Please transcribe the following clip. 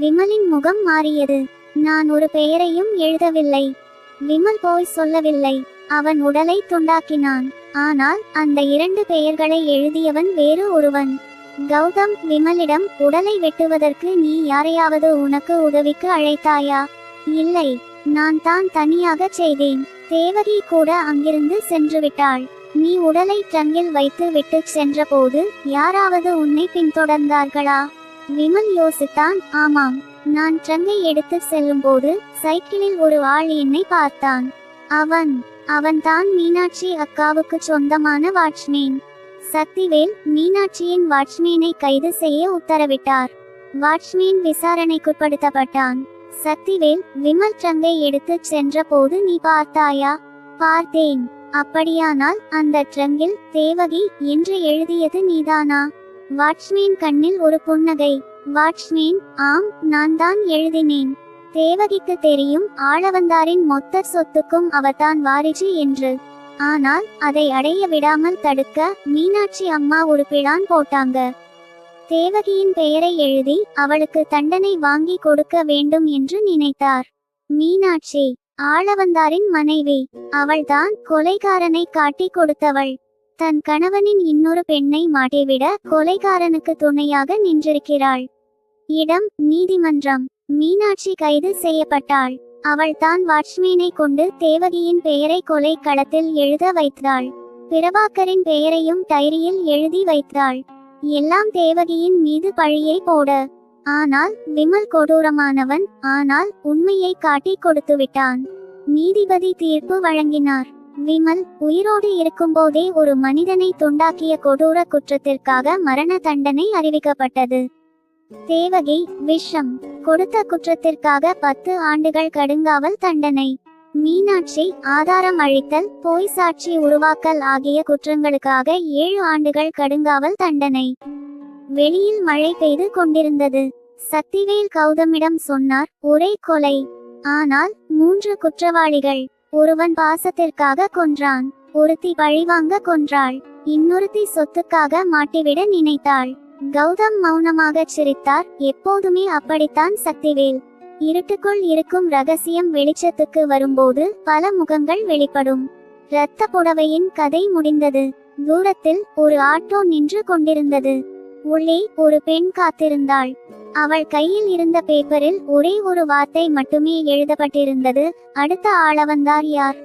விமலின் முகம் மாறியது. நான் ஒரு பெயரையும் எழுதவில்லை. விமல் போய் சொல்லவில்லை. அவன் உடலை துண்டாக்கினான். ஆனால் அந்த 2 பெயர்களை எழுதியவன் வேறு ஒருவன். கௌதம் விமலிடம், உடலை வெட்டுவதற்கு நீ யாரையாவது உனக்கு உதவிக்கு அழைத்தாயா? இல்லை, நான் தான் தனியாக செய்தேன். தேவகி கூட அங்கிருந்து சென்றுவிட்டாள். நீ உடலை ட்ரங்கில் வைத்து விட்டு சென்றபோது யாராவது உன்னை பின்தொடர்ந்தார்களா? விமல் யோசித்தான். ஆமாம், நான் ட்ரங்கை எடுத்து செல்லும்போது சைக்கிளில் ஒரு ஆள் என்னை பார்த்தான். அவன்தான் மீனாட்சி அக்காவுக்கு சொந்தமான வாட்ச்மேன். சக்திவேல் மீனாட்சியின் வாட்ச்மேனை கைது செய்ய உத்தரவிட்டார். வாட்ச்மேன் விசாரணைக்குட்படுத்தப்பட்டான். சக்திவேல், விமல் ட்ரங்கை எடுத்து சென்ற போது நீ பார்த்தாயா? பார்த்தேன். அப்படியானால் அந்த ட்ரங்கில் தேவகி என்று எழுதியது நீதானா? வாட்ச்மேன் கண்ணில் ஒரு புன்னகை. வாட்ச்மேன், ஆம், நான் தான் எழுதினேன். தேவகிக்கு தெரியும் ஆளவந்தாரின் மொத்த சொத்துக்கும் அவர்தான் வாரிசு என்று. ஆனால் அதை அடைய விடாமல் தடுக்க மீனாட்சி அம்மா ஒரு பிளான் போட்டாங்க. தேவகியின் பெயரை எழுதி அவளுக்கு தண்டனை வாங்கி கொடுக்க வேண்டும் என்று நினைத்தார். மீனாட்சி ஆளவந்தாரின் மனைவி. அவள்தான் கொலைகாரனை காட்டி கொடுத்தவள். தன் கணவனின் இன்னொரு பெண்ணை மாட்டிவிட கொலைகாரனுக்கு துணையாக நின்றிருக்கிறாள். இடம் நீதிமன்றம். மீனாட்சி கைது செய்யப்பட்டாள். அவள் தான் வாட்ச்மேனை கொண்டு தேவகியின் பெயரை கொலை களத்தில் எழுத வைத்தாள். பிரபாகரின் பெயரையும் டைரியில் எழுதி வைத்தாள். எல்லாம் தேவகியின் மீது பழியை போட. ஆனால் விமல் கொடூரமானவன். ஆனால் உண்மையை காட்டி கொடுத்து விட்டான். நீதிபதி தீர்ப்பு வழங்கினார். விமல் உயிரோடு இருக்கும்போதே ஒரு மனிதனை துண்டாக்கிய கொடூர குற்றத்திற்காக மரண தண்டனை அறிவிக்கப்பட்டது. தேவகி விஷம் கொடுத்த குற்றத்திற்காக 10 ஆண்டுகள் கடுங்காவல் தண்டனை. மீனாட்சி ஆதாரம் அழித்தல், பொய் சாட்சி உருவாக்கல் ஆகிய குற்றங்களுக்காக 7 ஆண்டுகள் கடுங்காவல் தண்டனை. வெளியில் மழை பெய்து கொண்டிருந்தது. சக்திவேல் கௌதமிடம் சொன்னார், ஒரே கொலை. ஆனால் 3 குற்றவாளிகள். ஒருவன் பாசத்திற்காக கொன்றான். ஒருத்தி பழிவாங்க கொன்றாள். இன்னொருத்தி சொத்துக்காக மாட்டிவிட நினைத்தாள். கௌதம் மௌனமாக சிரித்தார். எப்போதுமே அப்படித்தான் சக்திவேல். இருட்டுக்குள் இருக்கும் ரகசியம் வெளிச்சத்துக்கு வரும்போது பல முகங்கள் வெளிப்படும். இரத்த புடவையின் கதை முடிந்தது. தூரத்தில் ஒரு ஆட்டோ நின்று கொண்டிருந்தது. உள்ளே ஒரு பெண் காத்திருந்தாள். அவள் கையில் இருந்த பேப்பரில் ஒரே ஒரு வார்த்தை மட்டுமே எழுதப்பட்டிருந்தது. அடுத்த ஆளவந்தார் யார்?